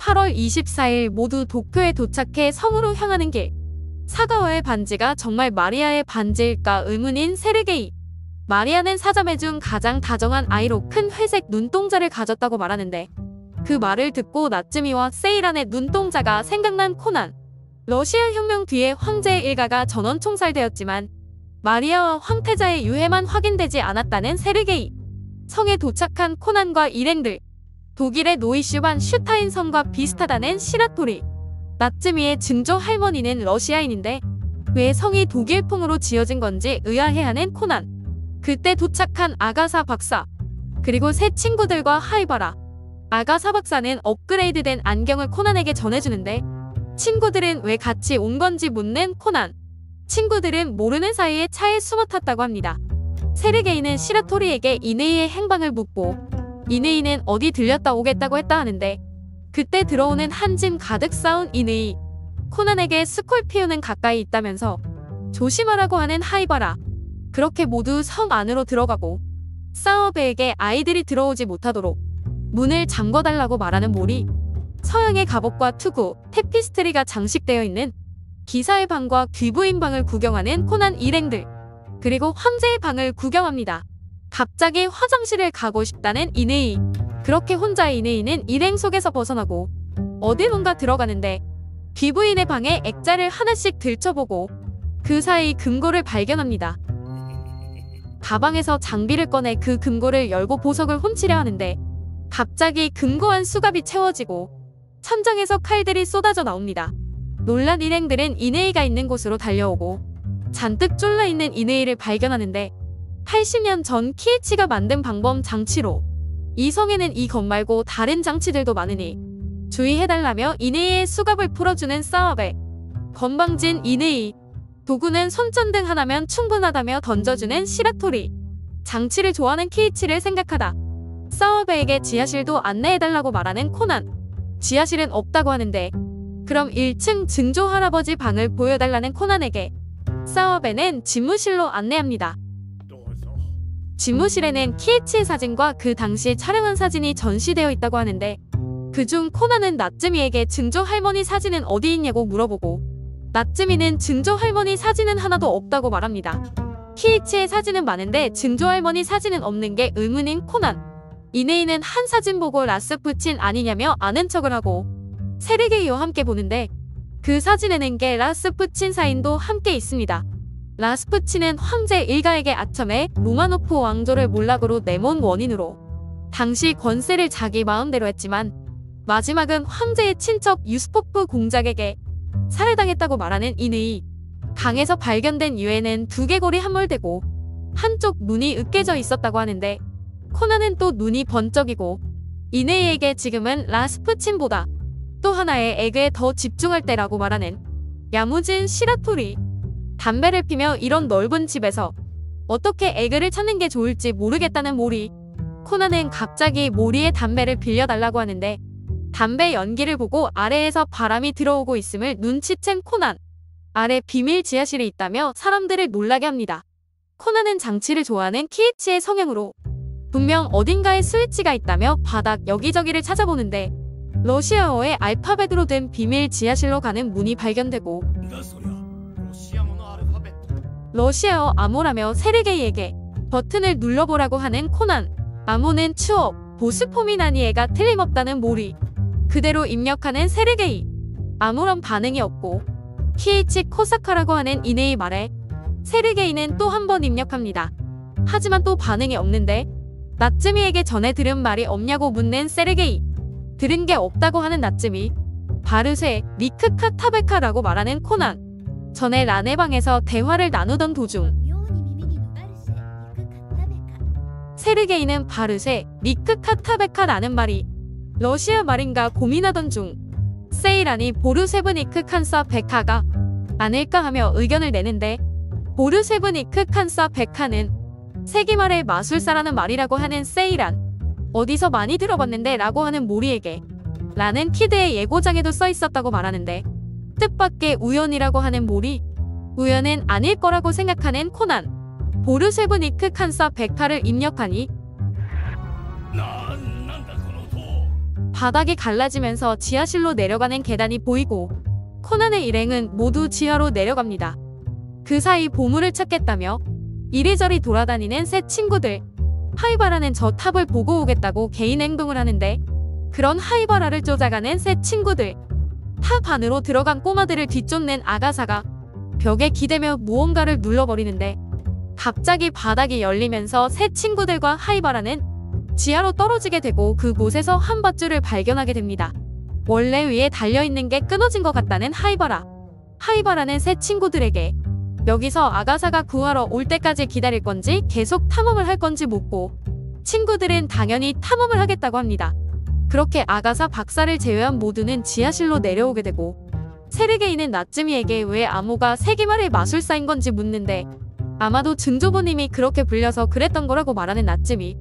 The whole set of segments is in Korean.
8월 24일 모두 도쿄에 도착해 성으로 향하는 길. 사가와의 반지가 정말 마리아의 반지일까 의문인 세르게이. 마리아는 사자매 중 가장 다정한 아이로 큰 회색 눈동자를 가졌다고 말하는데, 그 말을 듣고 나츠미와 세이란의 눈동자가 생각난 코난. 러시아 혁명 뒤에 황제의 일가가 전원 총살되었지만 마리아와 황태자의 유해만 확인되지 않았다는 세르게이. 성에 도착한 코난과 일행들. 독일의 노이슈반 슈타인 성과 비슷하다는 시라토리. 나츠미의 증조 할머니는 러시아인인데 왜 성이 독일풍으로 지어진 건지 의아해하는 코난. 그때 도착한 아가사 박사. 그리고 새 친구들과 하이바라. 아가사 박사는 업그레이드된 안경을 코난에게 전해주는데 친구들은 왜 같이 온 건지 묻는 코난. 친구들은 모르는 사이에 차에 숨어 탔다고 합니다. 세르게이는 시라토리에게 이네이의 행방을 묻고 이네이는 어디 들렸다 오겠다고 했다 하는데, 그때 들어오는 한 짐 가득 쌓은 이네이. 코난에게 스콜피오는 가까이 있다면서 조심하라고 하는 하이바라. 그렇게 모두 성 안으로 들어가고 사워베에게 아이들이 들어오지 못하도록 문을 잠궈달라고 말하는 몰이. 서양의 갑옷과 투구, 테피스트리가 장식되어 있는 기사의 방과 귀부인 방을 구경하는 코난 일행들. 그리고 황제의 방을 구경합니다. 갑자기 화장실을 가고 싶다는 이네이. 그렇게 혼자 이네이는 일행 속에서 벗어나고 어디론가 들어가는데 귀부인의 방에 액자를 하나씩 들춰보고 그 사이 금고를 발견합니다. 가방에서 장비를 꺼내 그 금고를 열고 보석을 훔치려 하는데 갑자기 금고 안 수갑이 채워지고 천장에서 칼들이 쏟아져 나옵니다. 놀란 일행들은 이네이가 있는 곳으로 달려오고 잔뜩 쫄라있는 이네이를 발견하는데 80년 전 키이치가 만든 방범 장치로, 이 성에는 이것 말고 다른 장치들도 많으니 주의해달라며 이네이의 수갑을 풀어주는 사와베. 건방진 이네이. 도구는 손전등 하나면 충분하다며 던져주는 시라토리. 장치를 좋아하는 키이치를 생각하다 사와베에게 지하실도 안내해달라고 말하는 코난. 지하실은 없다고 하는데 그럼 1층 증조 할아버지 방을 보여달라는 코난에게 사와베는 집무실로 안내합니다. 집무실에는 키이치의 사진과 그 당시 촬영한 사진이 전시되어 있다고 하는데, 그중 코난은 나츠미에게 증조 할머니 사진은 어디 있냐고 물어보고 나츠미는 증조 할머니 사진은 하나도 없다고 말합니다. 키이치의 사진은 많은데 증조 할머니 사진은 없는 게 의문인 코난. 이네이는 한 사진 보고 라스푸친 아니냐며 아는 척을 하고 세르게이와 함께 보는데 그 사진에는 게 라스푸친 사인도 함께 있습니다. 라스푸친은 황제 일가에게 아첨해 로마노프 왕조를 몰락으로 내몬 원인으로 당시 권세를 자기 마음대로 했지만 마지막은 황제의 친척 유스포프 공작에게 살해당했다고 말하는 이네이. 강에서 발견된 유해는 두개골이 함몰되고 한쪽 눈이 으깨져 있었다고 하는데 코난은 또 눈이 번쩍이고 이네이에게 지금은 라스푸친보다 또 하나의 에그에 더 집중할 때라고 말하는 야무진 시라토리. 담배를 피며 이런 넓은 집에서 어떻게 에그를 찾는 게 좋을지 모르겠다는 모리. 코난은 갑자기 모리의 담배를 빌려달라고 하는데 담배 연기를 보고 아래에서 바람이 들어오고 있음을 눈치챈 코난. 아래 비밀 지하실이 있다며 사람들을 놀라게 합니다. 코난은 장치를 좋아하는 키이치의 성향으로 분명 어딘가에 스위치가 있다며 바닥 여기저기를 찾아보는데 러시아어의 알파벳으로 된 비밀 지하실로 가는 문이 발견되고 러시아어 암호라며 세르게이에게 버튼을 눌러보라고 하는 코난. 암호는 추억, 보스포미나니에가 틀림없다는 모리. 그대로 입력하는 세르게이. 아무런 반응이 없고 키이치 코사카라고 하는 이네이 말에 세르게이는 또 한 번 입력합니다. 하지만 또 반응이 없는데 나츠미에게 전에 들은 말이 없냐고 묻는 세르게이. 들은 게 없다고 하는 나츠미. 바르쇠, 니크카 타베카라고 말하는 코난. 전에 란의 방에서 대화를 나누던 도중 세르게이는 바르쇠, 니크카 타베카라는 말이 러시아 말인가 고민하던 중 세이란이 보르세브니크 칸사 베카가 아닐까 하며 의견을 내는데, 보르세브니크 칸사 베카는 세기말의 마술사라는 말이라고 하는 세이란. 어디서 많이 들어봤는데 라고 하는 모리에게 라는 키드의 예고장에도 써있었다고 말하는데 뜻밖의 우연이라고 하는 모리. 우연은 아닐 거라고 생각하는 코난. 보르세브니크 칸사 베카를 입력하니 바닥이 갈라지면서 지하실로 내려가는 계단이 보이고 코난의 일행은 모두 지하로 내려갑니다. 그 사이 보물을 찾겠다며 이리저리 돌아다니는 새 친구들. 하이바라는 저 탑을 보고 오겠다고 개인 행동을 하는데 그런 하이바라를 쫓아가는 새 친구들. 탑 안으로 들어간 꼬마들을 뒤쫓는 아가사가 벽에 기대며 무언가를 눌러버리는데 갑자기 바닥이 열리면서 새 친구들과 하이바라는 지하로 떨어지게 되고 그곳에서 한 밧줄을 발견하게 됩니다. 원래 위에 달려있는 게 끊어진 것 같다는 하이바라. 하이바라는 새 친구들에게 여기서 아가사가 구하러 올 때까지 기다릴 건지 계속 탐험을 할 건지 묻고 친구들은 당연히 탐험을 하겠다고 합니다. 그렇게 아가사 박사를 제외한 모두는 지하실로 내려오게 되고 세르게이는 나츠미에게 왜 암호가 세기말의 마술사인 건지 묻는데 아마도 증조부님이 그렇게 불려서 그랬던 거라고 말하는 나츠미.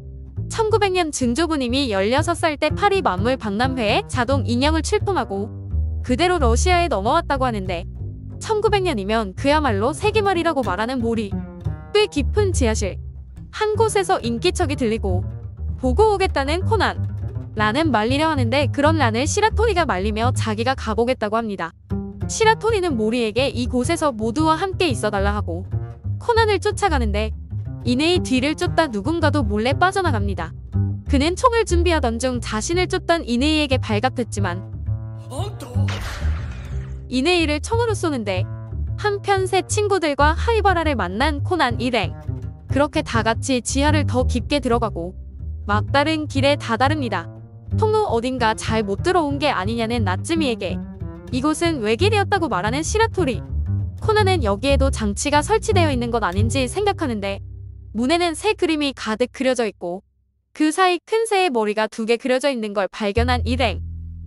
1900년 증조부님이 16살 때 파리 만물 박람회에 자동 인형을 출품하고 그대로 러시아에 넘어왔다고 하는데 1900년이면 그야말로 세기말이라고 말하는 몰이. 꽤 깊은 지하실. 한 곳에서 인기척이 들리고 보고 오겠다는 코난. 란은 말리려 하는데 그런 란을 시라토리가 말리며 자기가 가보겠다고 합니다. 시라토리는 모리에게 이곳에서 모두와 함께 있어달라 하고 코난을 쫓아가는데 이내의 뒤를 쫓다 누군가도 몰래 빠져나갑니다. 그는 총을 준비하던 중 자신을 쫓던 이네이에게 발각됐지만 이네이를 총으로 쏘는데 한편 새 친구들과 하이바라를 만난 코난 일행. 그렇게 다같이 지하를 더 깊게 들어가고 막다른 길에 다다릅니다. 통로 어딘가 잘 못 들어온 게 아니냐는 나츠미에게 이곳은 외길이었다고 말하는 시라토리. 코난은 여기에도 장치가 설치되어 있는 것 아닌지 생각하는데 문에는 새 그림이 가득 그려져 있고 그 사이 큰 새의 머리가 2개 그려져 있는 걸 발견한 일행.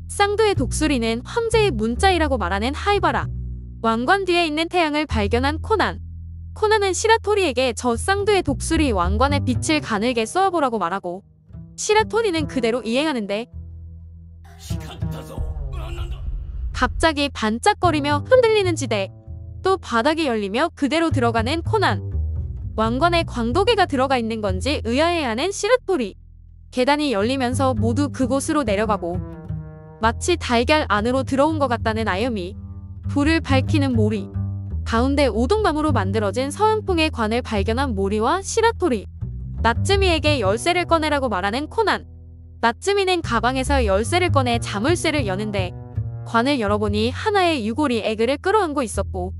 쌍두의 독수리는 황제의 문자이라고 말하는 하이바라. 왕관 뒤에 있는 태양을 발견한 코난. 코난은 시라토리에게 저 쌍두의 독수리 왕관의 빛을 가늘게 쏘아보라고 말하고 시라토리는 그대로 이행하는데 갑자기 반짝거리며 흔들리는 지대. 또 바닥이 열리며 그대로 들어가는 코난. 왕관에 광도개가 들어가 있는 건지 의아해하는 시라토리. 계단이 열리면서 모두 그곳으로 내려가고 마치 달걀 안으로 들어온 것 같다는 아유미. 불을 밝히는 모리. 가운데 오동나무로 만들어진 서양풍의 관을 발견한 모리와 시라토리. 나츠미에게 열쇠를 꺼내라고 말하는 코난. 나츠미는 가방에서 열쇠를 꺼내 자물쇠를 여는데 관을 열어보니 하나의 유골이 에그를 끌어안고 있었고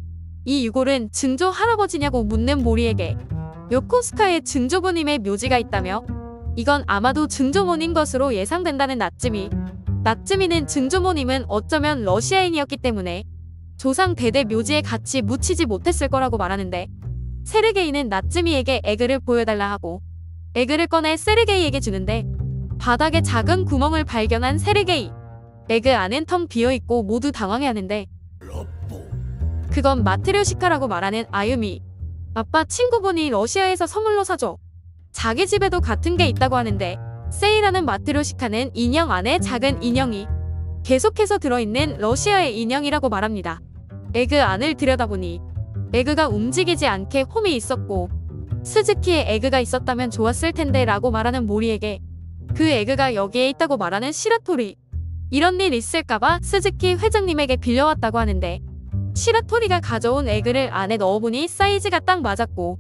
이 유골은 증조 할아버지냐고 묻는 모리에게 요코스카에 증조부님의 묘지가 있다며 이건 아마도 증조모님 것으로 예상된다는 나츠미. 나츠미는 증조모님은 어쩌면 러시아인이었기 때문에 조상 대대 묘지에 같이 묻히지 못했을 거라고 말하는데 세르게이는 나츠미에게 에그를 보여달라 하고 에그를 꺼내 세르게이에게 주는데 바닥에 작은 구멍을 발견한 세르게이. 에그 안은 텅 비어있고 모두 당황해하는데 그건 마트료시카라고 말하는 아유미. 아빠 친구분이 러시아에서 선물로 사줘. 자기 집에도 같은 게 있다고 하는데 세이라는 마트료시카는 인형 안에 작은 인형이 계속해서 들어있는 러시아의 인형이라고 말합니다. 에그 안을 들여다보니 에그가 움직이지 않게 홈이 있었고 스즈키에 에그가 있었다면 좋았을 텐데 라고 말하는 모리에게 그 에그가 여기에 있다고 말하는 시라토리. 이런 일 있을까봐 스즈키 회장님에게 빌려왔다고 하는데 시라토리가 가져온 에그를 안에 넣어보니 사이즈가 딱 맞았고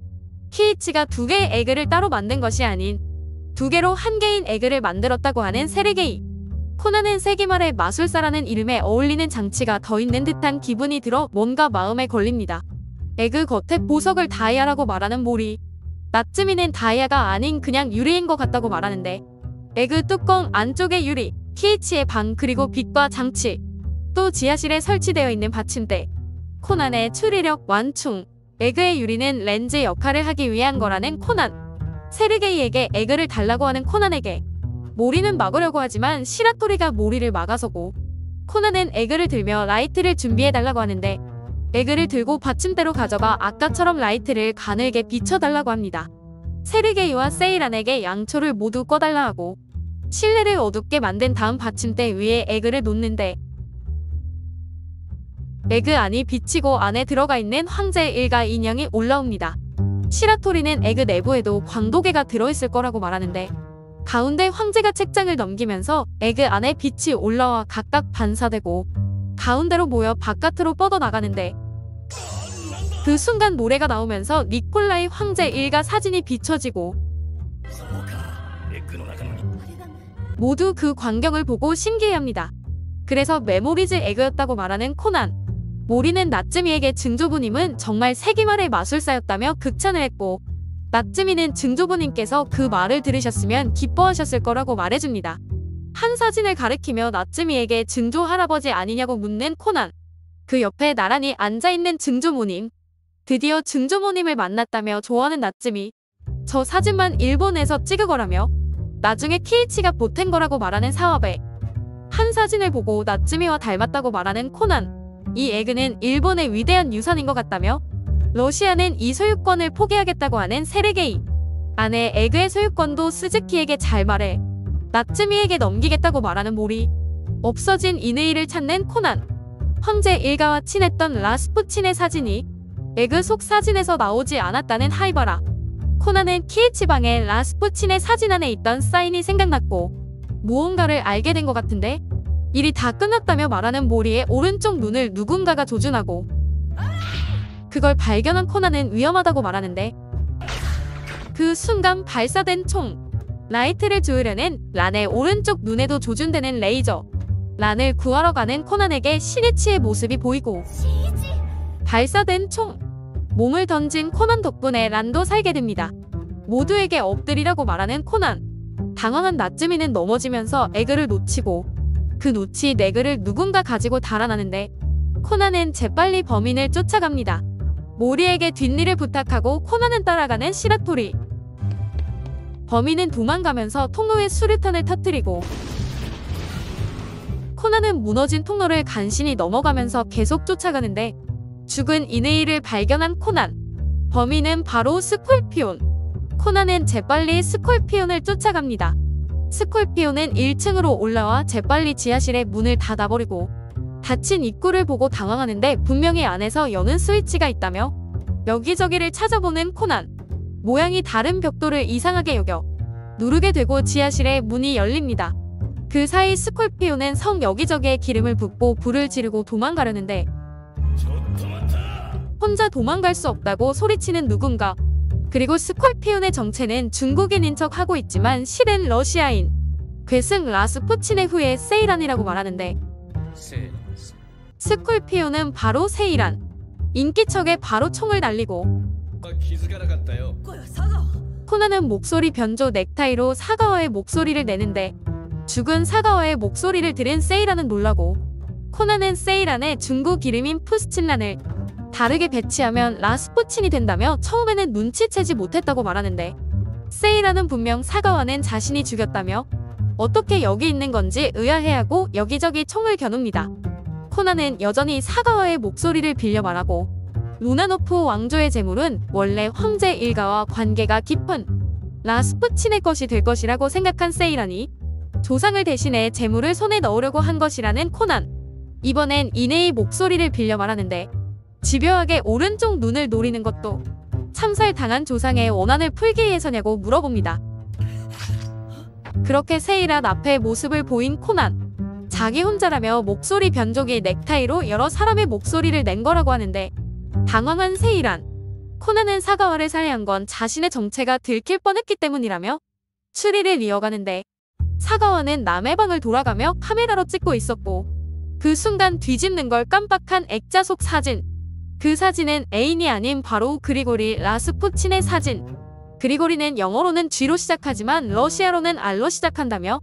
키이치가 2개의 에그를 따로 만든 것이 아닌 2개로 1개인 에그를 만들었다고 하는 세르게이. 코난은 세기말의 마술사라는 이름에 어울리는 장치가 더 있는 듯한 기분이 들어 뭔가 마음에 걸립니다. 에그 겉에 보석을 다이아라고 말하는 모리. 나츠미는 다이아가 아닌 그냥 유리인 것 같다고 말하는데 에그 뚜껑 안쪽에 유리, 키이치의 방 그리고 빛과 장치, 또 지하실에 설치되어 있는 받침대. 코난의 추리력 완충. 에그의 유리는 렌즈 역할을 하기 위한 거라는 코난. 세르게이에게 에그를 달라고 하는 코난에게 모리는 막으려고 하지만 시라토리가 모리를 막아서고 코난은 에그를 들며 라이트를 준비해달라고 하는데 에그를 들고 받침대로 가져가 아까처럼 라이트를 가늘게 비춰달라고 합니다. 세르게이와 세이란에게 양초를 모두 꺼달라 하고 실내를 어둡게 만든 다음 받침대 위에 에그를 놓는데 에그 안이 비치고 안에 들어가 있는 황제의 일가 인형이 올라옵니다. 시라토리는 에그 내부에도 광도개가 들어있을 거라고 말하는데 가운데 황제가 책장을 넘기면서 에그 안에 빛이 올라와 각각 반사되고 가운데로 모여 바깥으로 뻗어나가는데, 그 순간 노래가 나오면서 니콜라이 황제 일가 사진이 비춰지고 모두 그 광경을 보고 신기해합니다. 그래서 메모리즈 에그였다고 말하는 코난. 모리는 나츠미에게 증조부님은 정말 세기말의 마술사였다며 극찬을 했고, 나츠미는 증조부님께서 그 말을 들으셨으면 기뻐하셨을 거라고 말해줍니다. 한 사진을 가리키며 나츠미에게 증조 할아버지 아니냐고 묻는 코난. 그 옆에 나란히 앉아있는 증조모님. 드디어 증조모님을 만났다며 좋아하는 나츠미. 저 사진만 일본에서 찍은 거라며 나중에 키이치가 보탠 거라고 말하는 사와베. 한 사진을 보고 나츠미와 닮았다고 말하는 코난. 이 에그는 일본의 위대한 유산인 것 같다며 러시아는 이 소유권을 포기하겠다고 하는 세르게이. 아내 에그의 소유권도 스즈키에게 잘 말해 나츠미에게 넘기겠다고 말하는 모리. 없어진 이느이를 찾는 코난. 황제 일가와 친했던 라스푸친의 사진이 에그 속 사진에서 나오지 않았다는 하이바라. 코난은 키이치 방에 라스푸친의 사진 안에 있던 사인이 생각났고 무언가를 알게 된 것 같은데, 일이 다 끝났다며 말하는 모리의 오른쪽 눈을 누군가가 조준하고 그걸 발견한 코난은 위험하다고 말하는데, 그 순간 발사된 총. 라이트를 주우려는 란의 오른쪽 눈에도 조준되는 레이저. 란을 구하러 가는 코난에게 시니치의 모습이 보이고 발사된 총. 몸을 던진 코난 덕분에 란도 살게 됩니다. 모두에게 엎드리라고 말하는 코난. 당황한 나츠미는 넘어지면서 에그를 놓치고 그 놓친 에그를 누군가 가지고 달아나는데, 코난은 재빨리 범인을 쫓아갑니다. 모리에게 뒷일을 부탁하고 코난은 따라가는 시라토리. 범인은 도망가면서 통로에 수류탄을 터뜨리고 코난은 무너진 통로를 간신히 넘어가면서 계속 쫓아가는데, 죽은 이느이를 발견한 코난. 범인은 바로 스콜피온. 코난은 재빨리 스콜피온을 쫓아갑니다. 스콜피온은 1층으로 올라와 재빨리 지하실의 문을 닫아버리고 닫힌 입구를 보고 당황하는데, 분명히 안에서 여는 스위치가 있다며 여기저기를 찾아보는 코난. 모양이 다른 벽돌을 이상하게 여겨 누르게 되고 지하실의 문이 열립니다. 그 사이 스콜피온은 성 여기저기에 기름을 붓고 불을 지르고 도망가려는데, 혼자 도망갈 수 없다고 소리치는 누군가. 그리고 스콜피온의 정체는 중국인인 척 하고 있지만 실은 러시아인. 괴승 라스푸친의 후예 세이란이라고 말하는데, 스콜피온은 바로 세이란. 인기척에 바로 총을 날리고 코난은 목소리 변조 넥타이로 사가와의 목소리를 내는데, 죽은 사가와의 목소리를 들은 세이란은 놀라고, 코난은 세이란의 중국 이름인 푸스친란을 다르게 배치하면 라스푸친이 된다며 처음에는 눈치채지 못했다고 말하는데, 세이란은 분명 사가와는 자신이 죽였다며 어떻게 여기 있는 건지 의아해하고 여기저기 총을 겨눕니다. 코난은 여전히 사가와의 목소리를 빌려 말하고, 루나노프 왕조의 재물은 원래 황제 일가와 관계가 깊은 라스푸친의 것이 될 것이라고 생각한 세이란이 조상을 대신해 재물을 손에 넣으려고 한 것이라는 코난. 이번엔 이내의 목소리를 빌려 말하는데, 집요하게 오른쪽 눈을 노리는 것도 참살당한 조상의 원한을 풀기 위해서냐고 물어봅니다. 그렇게 세이란 앞에 모습을 보인 코난. 자기 혼자라며 목소리 변조기 넥타이로 여러 사람의 목소리를 낸 거라고 하는데, 당황한 세이란. 코난은 사가와를 살해한 건 자신의 정체가 들킬 뻔했기 때문이라며 추리를 이어가는데, 사가와는 남의 방을 돌아가며 카메라로 찍고 있었고, 그 순간 뒤집는 걸 깜빡한 액자 속 사진. 그 사진은 애인이 아닌 바로 그리고리 라스푸친의 사진. 그리고리는 영어로는 G로 시작하지만 러시아로는 R로 시작한다며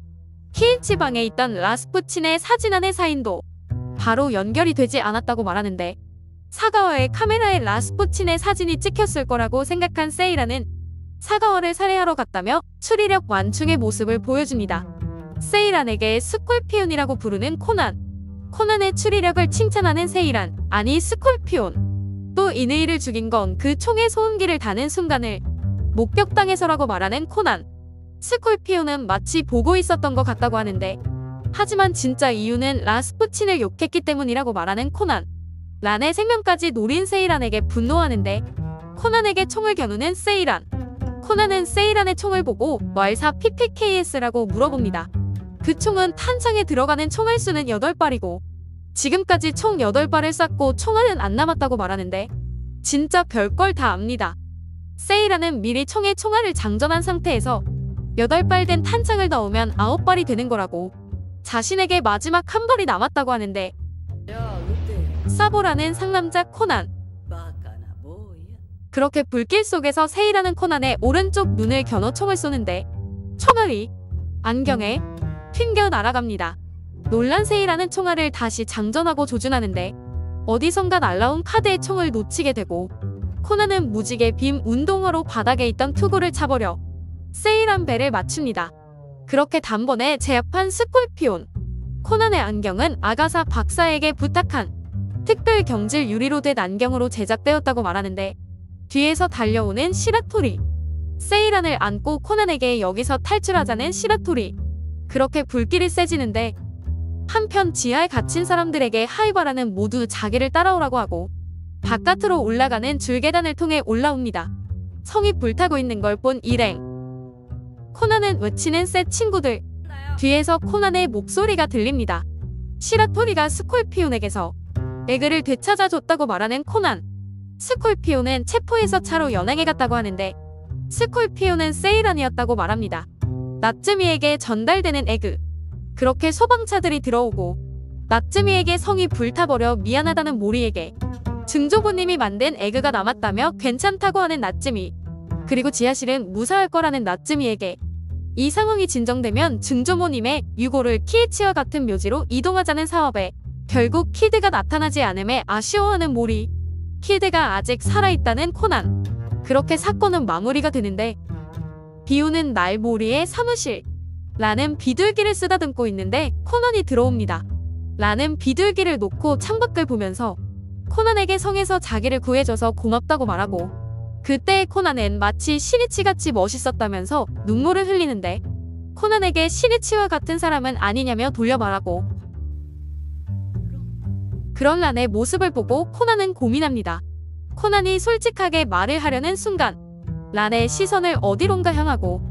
키이치 방에 있던 라스푸친의 사진 안의 사인도 바로 연결이 되지 않았다고 말하는데, 사가와의 카메라에 라스푸친의 사진이 찍혔을 거라고 생각한 세이라는 사가와를 살해하러 갔다며 추리력 완충의 모습을 보여줍니다. 세이란에게 스콜피온이라고 부르는 코난. 코난의 추리력을 칭찬하는 세이란, 아니 스콜피온. 또 이느이를 죽인 건 그 총의 소음기를 다는 순간을 목격당해서라고 말하는 코난. 스콜피온은 마치 보고 있었던 것 같다고 하는데, 하지만 진짜 이유는 라스푸친을 욕했기 때문이라고 말하는 코난. 란의 생명까지 노린 세이란에게 분노하는데, 코난에게 총을 겨누는 세이란. 코난은 세이란의 총을 보고 왈사 PPKS라고 물어봅니다. 그 총은 탄창에 들어가는 총알 수는 8발이고 지금까지 총 8발을 쐈고 총알은 안 남았다고 말하는데 진짜 별걸 다 압니다. 세이란은 미리 총에 총알을 장전한 상태에서 8발 된 탄창을 넣으면 9발이 되는 거라고, 자신에게 마지막 한 발이 남았다고 하는데 사보라는 상남자 코난. 그렇게 불길 속에서 세이라는 코난의 오른쪽 눈을 겨눠 총을 쏘는데 총알이 안경에 튕겨 날아갑니다. 놀란 세이라는 총알을 다시 장전하고 조준하는데 어디선가 날라온 카드의 총을 놓치게 되고 코난은 무지개 빔 운동화로 바닥에 있던 투구를 차버려 세이란 배를 맞춥니다. 그렇게 단번에 제압한 스콜피온. 코난의 안경은 아가사 박사에게 부탁한 특별 경질 유리로 된 안경으로 제작되었다고 말하는데 뒤에서 달려오는 시라토리. 세이란을 안고 코난에게 여기서 탈출하자는 시라토리. 그렇게 불길이 세지는데 한편 지하에 갇힌 사람들에게 하이바라는 모두 자기를 따라오라고 하고 바깥으로 올라가는 줄계단을 통해 올라옵니다. 성이 불타고 있는 걸 본 일행. 코난은 외치는 새 친구들. 뒤에서 코난의 목소리가 들립니다. 시라토리가 스콜피온에게서 에그를 되찾아줬다고 말하는 코난. 스콜피온은 체포해서 차로 연행해 갔다고 하는데 스콜피온은 세이란이었다고 말합니다. 나츠미에게 전달되는 에그. 그렇게 소방차들이 들어오고 나츠미에게 성이 불타버려 미안하다는 모리에게 증조부님이 만든 에그가 남았다며 괜찮다고 하는 나츠미. 그리고 지하실은 무사할 거라는 나츠미에게 이 상황이 진정되면 증조모님의 유고를 키이치와 같은 묘지로 이동하자는 사업에 결국 키드가 나타나지 않음에 아쉬워하는 모리. 키드가 아직 살아있다는 코난. 그렇게 사건은 마무리가 되는데 비오는 날 모리의 사무실. 라는 비둘기를 쓰다듬고 있는데 코난이 들어옵니다. 라는 비둘기를 놓고 창밖을 보면서 코난에게 성에서 자기를 구해줘서 고맙다고 말하고 그때의 코난은 마치 시니치같이 멋있었다면서 눈물을 흘리는데 코난에게 시니치와 같은 사람은 아니냐며 돌려 말하고 그런 란의 모습을 보고 코난은 고민합니다. 코난이 솔직하게 말을 하려는 순간 란의 시선을 어디론가 향하고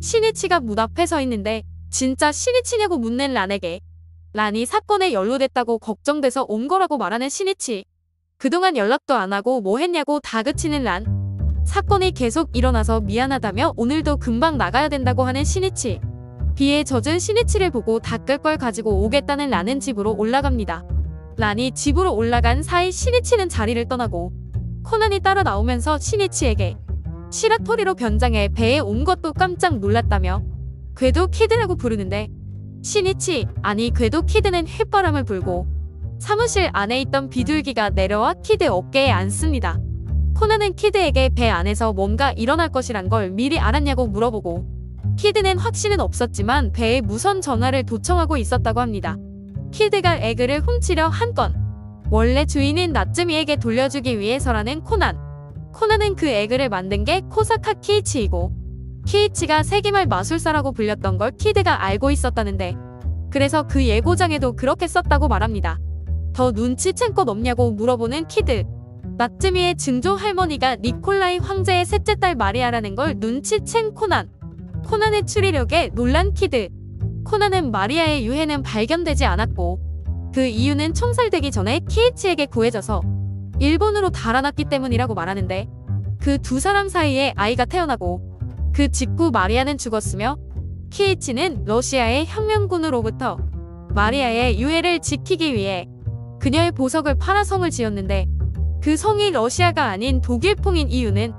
시니치가 문 앞에 서 있는데 진짜 시니치냐고 묻는 란에게 란이 사건에 연루됐다고 걱정돼서 온 거라고 말하는 시니치. 그동안 연락도 안 하고 뭐 했냐고 다그치는 란. 사건이 계속 일어나서 미안하다며 오늘도 금방 나가야 된다고 하는 시니치. 비에 젖은 시니치를 보고 닦을 걸 가지고 오겠다는 란은 집으로 올라갑니다. 란이 집으로 올라간 사이 시니치는 자리를 떠나고 코난이 따라 나오면서 시니치에게 시라토리로 변장해 배에 온 것도 깜짝 놀랐다며 궤도 키드라고 부르는데 시니치, 아니 궤도 키드는 휘바람을 불고 사무실 안에 있던 비둘기가 내려와 키드 어깨에 앉습니다. 코난은 키드에게 배 안에서 뭔가 일어날 것이란 걸 미리 알았냐고 물어보고 키드는 확신은 없었지만 배에 무선 전화를 도청하고 있었다고 합니다. 키드가 에그를 훔치려 한 건 원래 주인인 나츠미에게 돌려주기 위해서라는 코난. 코난은 그 에그를 만든 게 코사카 키이치이고 키이치가 세기말 마술사라고 불렸던 걸 키드가 알고 있었다는데 그래서 그 예고장에도 그렇게 썼다고 말합니다. 더 눈치챈 것 없냐고 물어보는 키드. 나츠미의 증조 할머니가 니콜라이 황제의 셋째 딸 마리아라는 걸 눈치챈 코난. 코난의 추리력에 놀란 키드. 코난은 마리아의 유해는 발견되지 않았고 그 이유는 총살되기 전에 키이치에게 구해져서 일본으로 달아났기 때문이라고 말하는데 그 두 사람 사이에 아이가 태어나고 그 직후 마리아는 죽었으며 키이치는 러시아의 혁명군으로부터 마리아의 유해를 지키기 위해 그녀의 보석을 팔아 성을 지었는데 그 성이 러시아가 아닌 독일풍인 이유는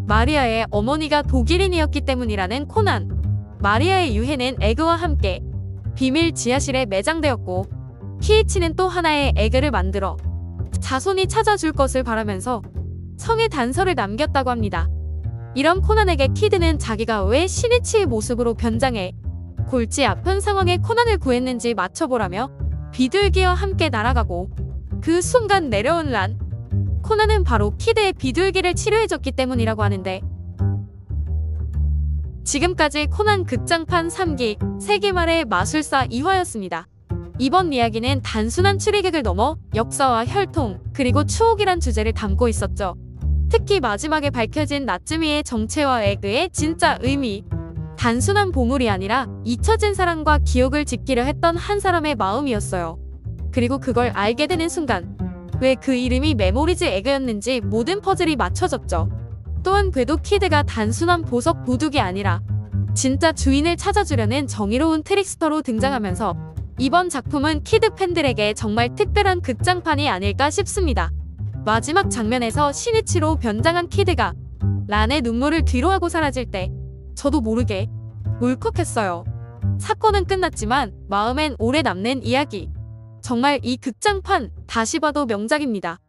마리아의 어머니가 독일인이었기 때문이라는 코난. 마리아의 유해는 에그와 함께 비밀 지하실에 매장되었고 키이치는 또 하나의 에그를 만들어 자손이 찾아줄 것을 바라면서 성에 단서를 남겼다고 합니다. 이런 코난에게 키드는 자기가 왜 시니치의 모습으로 변장해 골치 아픈 상황에 코난을 구했는지 맞춰보라며 비둘기와 함께 날아가고 그 순간 내려온 란. 코난은 바로 키드의 비둘기를 치료해줬기 때문이라고 하는데 지금까지 코난 극장판 3기 세기말의 마술사 2화였습니다. 이번 이야기는 단순한 추리객을 넘어 역사와 혈통 그리고 추억이란 주제를 담고 있었죠. 특히 마지막에 밝혀진 나츠미의 정체와 에그의 진짜 의미. 단순한 보물이 아니라 잊혀진 사랑과 기억을 지키려 했던 한 사람의 마음이었어요. 그리고 그걸 알게 되는 순간 왜 그 이름이 메모리즈 에그였는지 모든 퍼즐이 맞춰졌죠. 또한 궤도 키드가 단순한 보석 도둑이 아니라 진짜 주인을 찾아주려는 정의로운 트릭스터로 등장하면서 이번 작품은 키드 팬들에게 정말 특별한 극장판이 아닐까 싶습니다. 마지막 장면에서 시니치로 변장한 키드가 란의 눈물을 뒤로하고 사라질 때 저도 모르게 울컥했어요. 사건은 끝났지만 마음엔 오래 남는 이야기. 정말 이 극장판 다시 봐도 명작입니다.